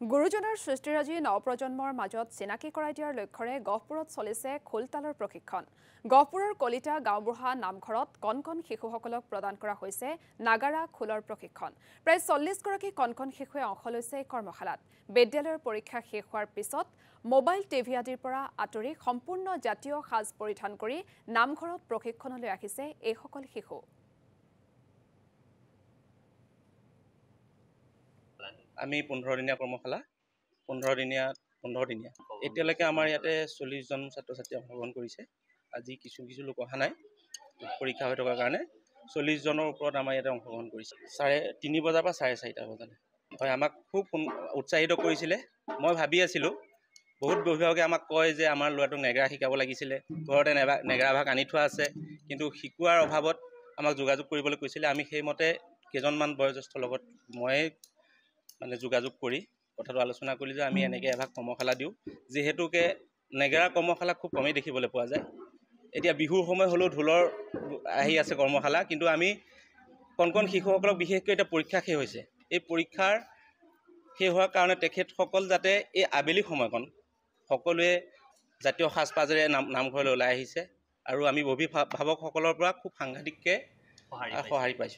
গুৰুজনৰ সৃষ্টিৰাজি নৱপ্ৰজন্মৰ মাজত চিনাকি কৰাই দিয়াৰ লক্ষ্যৰে গহপুৰত চলিছে খোলতালৰ প্ৰশিক্ষণ। গহপুৰৰ কলিতা গাঁওবুঢ়া নামঘৰত কণ শিশুসকলক প্ৰদান কৰা হৈছে নাগাৰা খোলৰ প্ৰশিক্ষণ। প্ৰায় 40 গৰাকী কণ শিশুৱে অংশ লৈছে এই কৰ্মশালাত। বিদ্যালয়ৰ পৰীক্ষা শেষ হোৱাৰ পিছত মোবাইল টিভি আদিৰ পৰা আঁতৰি সম্পূৰ্ণ জাতীয় সাজ পৰিধান কৰি নামঘৰত প্ৰশিক্ষণলৈ আহিছে এইসকল শিশু। আমি 15 দিনীয়া কৰ্মশালা 15 দিনীয়া এতিয়ালৈকে আমাৰ ইয়াতে 40 জন ছাত্ৰ ছাত্ৰী অংশগ্ৰহণ কৰিছে। আজি কিছু লোক অহা নাই পৰীক্ষা হৈ থকাৰ কাৰণে 40 জনৰ ওপৰত আমাৰ ইয়াতে অংশগ্ৰহণ কৰিছে। 3:30 বজাৰ পৰা 4:30 বজালৈ। হয়, আমাক খুব উৎসাহিত কৰিছিলে। মই ভাবি আছিলোঁ, বহুত অভিভাৱকে আমাক কয় যে আমাৰ ল'ৰাটোক নেগেৰা শিকাব লাগিছিলে, ঘৰতে নেগেৰা ভাগ আনি থোৱা আছে, কিন্তু শিকোৱাৰ অভাৱত আমাক যোগাযোগ কৰিবলৈ কৈছিলে। আমি সেইমতে কেইজনমান বয়োজ্যেষ্ঠৰ লগত মই যোগাযোগ কৰি কথাটো আলোচনা কৰিলোঁ যে আমি এনেকৈ এভাগ কৰ্মশালা দিওঁ, যিহেতুকে নেগেৰা কৰ্মশালা খুব কমেই দেখিবলৈ পোৱা যায়। এতিয়া বিহুৰ সময় হ'লেও ঢোলৰ আহি আছে কৰ্মশালা, কিন্তু আমি কণ শিশুসকলক বিশেষকৈ এতিয়া পৰীক্ষা শেষ হৈছে। এই পৰীক্ষাৰ শেষ হোৱাৰ কাৰণে তেখেতসকল যাতে এই আবেলি সময়কণ সকলোৱে জাতীয় সাজপাজেৰে নামঘৰলৈ ওলাই আহিছে, আৰু আমি অভিভাৱকসকলৰ পৰা খুব সাংঘাতিককৈ সঁহাৰি পাইছোঁ।